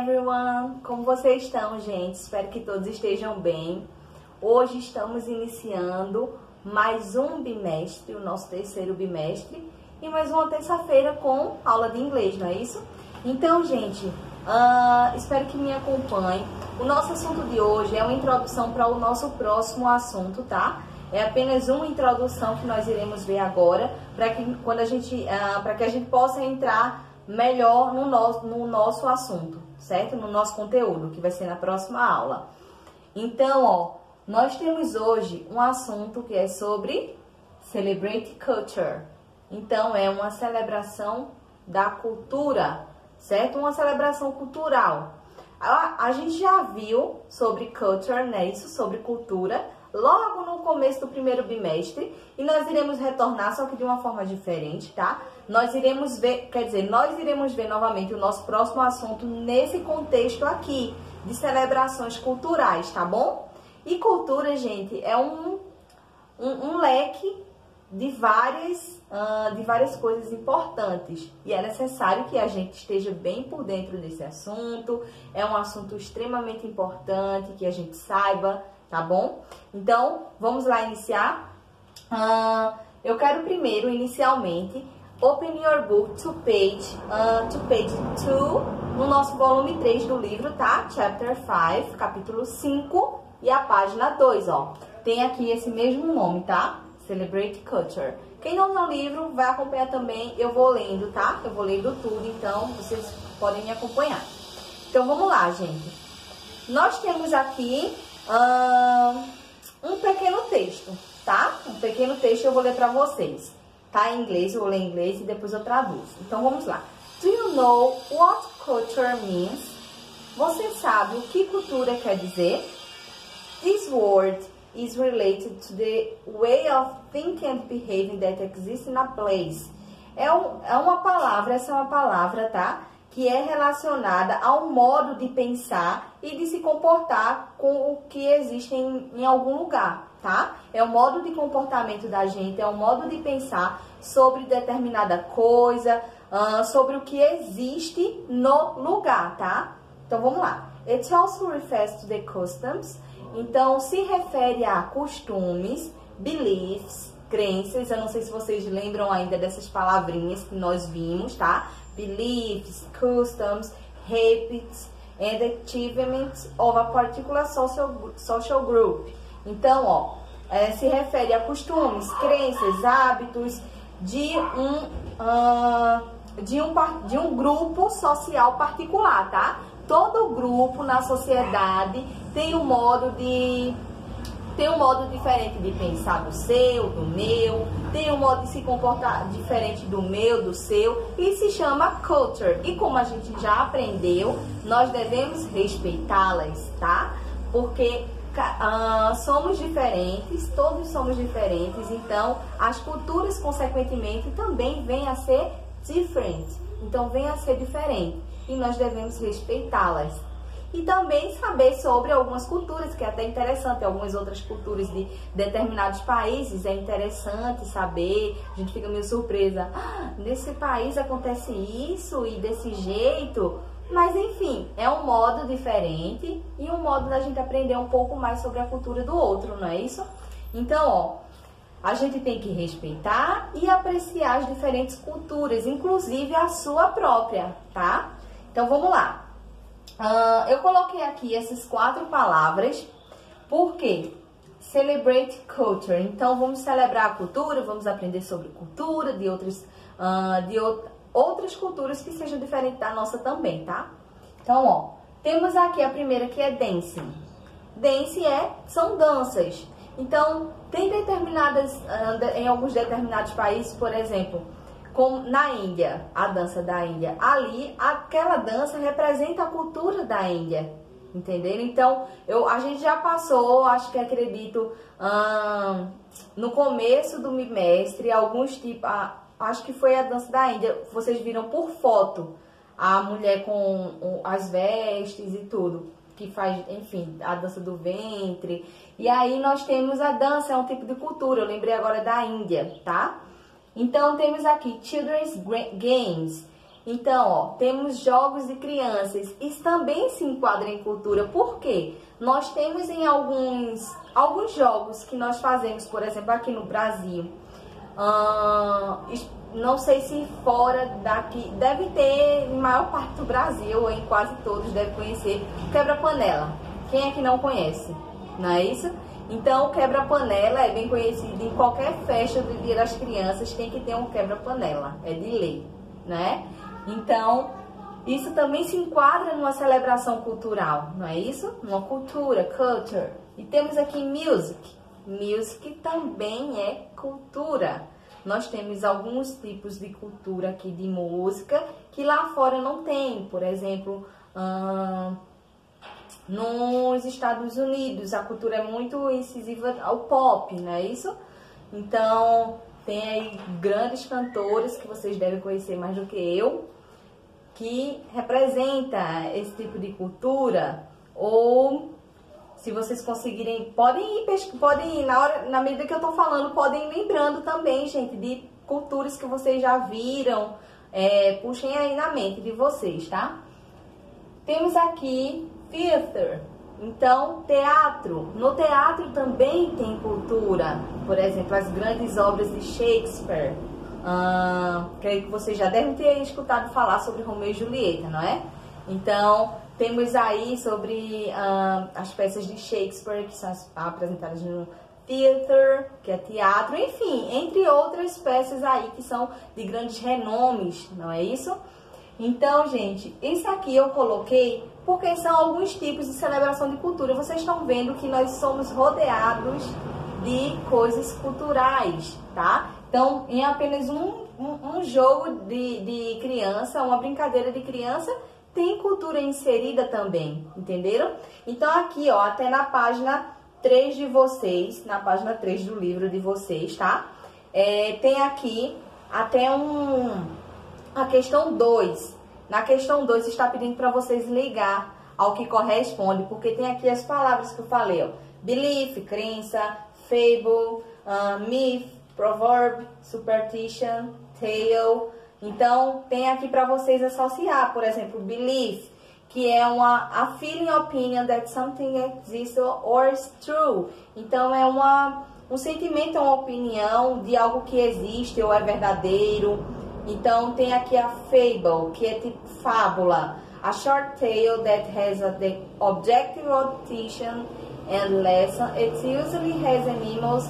everyone! Como vocês estão, gente? Espero que todos estejam bem. Hoje estamos iniciando mais um bimestre, o nosso terceiro bimestre, e mais uma terça-feira com aula de inglês, não é isso? Então, gente, espero que me acompanhem. O nosso assunto de hoje é uma introdução para o nosso próximo assunto, tá? É apenas uma introdução que nós iremos ver agora, para que a gente possa entrar melhor no nosso assunto, certo? No nosso conteúdo, que vai ser na próxima aula. Então, nós temos hoje um assunto que é sobre Celebrate Culture. Então, é uma celebração da cultura, certo? Uma celebração cultural. A gente já viu sobre culture, né? Isso, sobre cultura, logo no começo do primeiro bimestre, e nós iremos retornar, só que de uma forma diferente, tá? Nós iremos ver novamente o nosso próximo assunto nesse contexto aqui, de celebrações culturais, tá bom? E cultura, gente, é um leque de várias coisas importantes, e é necessário que a gente esteja bem por dentro desse assunto. É um assunto extremamente importante, que a gente saiba, tá bom? Então, vamos lá iniciar. Eu quero primeiro, inicialmente, open your book to page 2, no nosso volume 3 do livro, tá? Chapter 5, capítulo 5, e a página 2, ó. Tem aqui esse mesmo nome, tá? Celebrate Culture. Quem não tem o livro, vai acompanhar também. Eu vou lendo, tá? Eu vou lendo tudo, então vocês podem me acompanhar. Então, vamos lá, gente. Nós temos aqui um pequeno texto, tá? Um pequeno texto eu vou ler pra vocês. Tá em inglês, eu vou ler em inglês e depois eu traduzo. Então, vamos lá. Do you know what culture means? Você sabe o que cultura quer dizer? This word is related to the way of thinking and behaving that exists in a place. Essa é uma palavra, tá? Que é relacionada ao modo de pensar e de se comportar com o que existe em algum lugar, tá? É o modo de comportamento da gente, é o modo de pensar sobre determinada coisa, sobre o que existe no lugar, tá? Então, vamos lá. It also refers to the customs. Então, se refere a costumes, beliefs, crenças. Eu não sei se vocês lembram ainda dessas palavrinhas que nós vimos, tá? Beliefs, customs, habits, and achievements of a particular social group. Então, se refere a costumes, crenças, hábitos de um grupo social particular, tá? Todo grupo na sociedade tem um modo diferente de pensar do seu, do meu, tem um modo de se comportar diferente do meu, do seu, e se chama culture. E como a gente já aprendeu, nós devemos respeitá-las, tá? Porque somos diferentes, todos somos diferentes, então as culturas, consequentemente, também vêm a ser different. Então, vêm a ser diferente, e nós devemos respeitá-las. E também saber sobre algumas culturas, que é até interessante, algumas outras culturas de determinados países, é interessante saber, a gente fica meio surpresa, nesse país acontece isso e desse jeito, mas enfim, é um modo diferente e um modo da gente aprender um pouco mais sobre a cultura do outro, não é isso? Então, a gente tem que respeitar e apreciar as diferentes culturas, inclusive a sua própria, tá? Então, vamos lá. Eu coloquei aqui essas 4 palavras, porque Celebrate Culture. Então, vamos celebrar a cultura, vamos aprender sobre cultura de outras culturas que sejam diferentes da nossa também, tá? Então, temos aqui a primeira, que é dancing. Dancing são danças. Então, tem em alguns determinados países, por exemplo, como na Índia, a dança da Índia. Ali, aquela dança representa a cultura da Índia, entenderam? Então, a gente já passou, acredito, no começo do bimestre, alguns tipos, acho que foi a dança da Índia, vocês viram por foto, a mulher com as vestes e tudo, que faz, enfim, a dança do ventre. E aí nós temos a dança, é um tipo de cultura, eu lembrei agora da Índia, tá? Então, temos aqui Children's Games. Então, ó, temos jogos de crianças. Isso também se enquadra em cultura. Por quê? Nós temos em alguns jogos que nós fazemos, por exemplo, aqui no Brasil. Não sei se fora daqui, deve ter em maior parte do Brasil, ou em quase todos, deve conhecer quebra-panela. Quem é que não conhece? Não é isso? Então, o quebra-panela é bem conhecido em qualquer festa do Dia das Crianças, tem que ter um quebra-panela, é de lei, né? Então, isso também se enquadra numa celebração cultural, não é isso? Uma cultura, culture. E temos aqui music. Music também é cultura. Nós temos alguns tipos de cultura aqui de música que lá fora não tem. Por exemplo, nos Estados Unidos a cultura é muito incisiva ao pop, não é isso? Então, tem aí grandes cantoras que vocês devem conhecer mais do que eu, que representa esse tipo de cultura. Ou, se vocês conseguirem, podem ir na medida que eu tô falando, podem ir lembrando também, gente, de culturas que vocês já viram, puxem aí na mente de vocês, tá? Temos aqui theater, então teatro. No teatro também tem cultura, por exemplo, as grandes obras de Shakespeare. Creio que vocês já devem ter escutado falar sobre Romeu e Julieta, não é? Então, temos aí sobre as peças de Shakespeare, que são apresentadas no theater, que é teatro, enfim, entre outras peças aí que são de grandes renomes, não é isso? Então, gente, isso aqui eu coloquei porque são alguns tipos de celebração de cultura. Vocês estão vendo que nós somos rodeados de coisas culturais, tá? Então, em apenas um jogo de criança, uma brincadeira de criança, tem cultura inserida também, entenderam? Então, aqui, ó, até na página 3 de vocês, na página 3 do livro de vocês, tá? Tem aqui até a questão 2. Na questão 2 está pedindo para vocês ligar ao que corresponde, porque tem aqui as palavras que eu falei, ó. Belief, crença, fable, myth, proverb, superstition, tale. Então, tem aqui para vocês associar, por exemplo, belief, que é a feeling opinion that something exists or is true. Então, é um sentimento, uma opinião de algo que existe ou é verdadeiro. Então, tem aqui a fable, que é tipo fábula. A short tale that has the objective of teaching and lesson. It usually has animals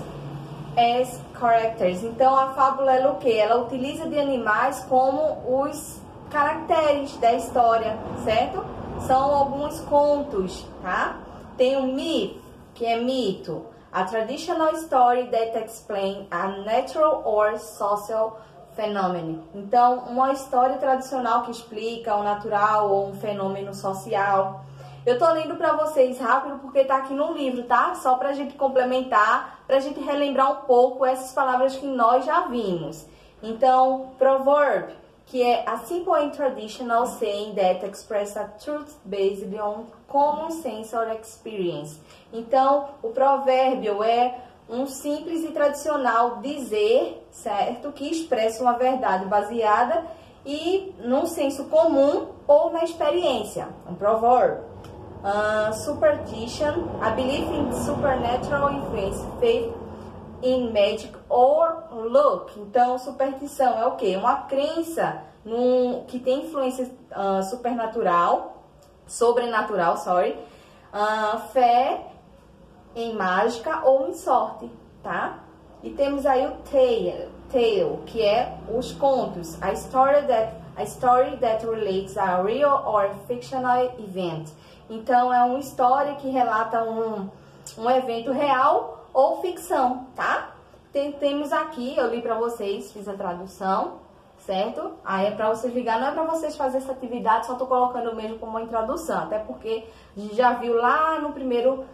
as characters. Então, a fábula é o quê? Ela utiliza de animais como os caracteres da história, certo? São alguns contos, tá? Tem o myth, que é mito. A traditional story that explains a natural or social phenomenon. Então, uma história tradicional que explica o natural ou um fenômeno social. Eu tô lendo pra vocês rápido porque tá aqui no livro, tá? Só pra gente complementar, pra gente relembrar um pouco essas palavras que nós já vimos. Então, proverb, que é a simple and traditional saying that express a truth based on common sense or experience. Então, o provérbio é um simples e tradicional dizer, certo? Que expressa uma verdade baseada num senso comum ou na experiência. Um provérbio. Superstition, a belief in supernatural influence, faith in magic or luck. Então, superstição é o quê? Uma crença que tem influência sobrenatural, fé em mágica ou em sorte, tá? E temos aí o tale, que é os contos, a story that relates a real or fictional event. Então, é uma história que relata um evento real ou ficção, tá? Temos aqui, eu li pra vocês, fiz a tradução, certo? Aí é pra vocês ligar, não é pra vocês fazerem essa atividade, só tô colocando mesmo como uma introdução, até porque a gente já viu lá no primeiro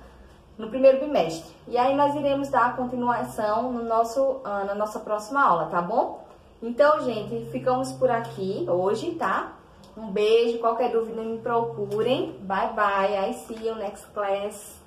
bimestre. E aí nós iremos dar continuação na nossa próxima aula, tá bom? Então, gente, ficamos por aqui hoje, tá? Um beijo, qualquer dúvida me procurem. Bye, bye. I see you next class.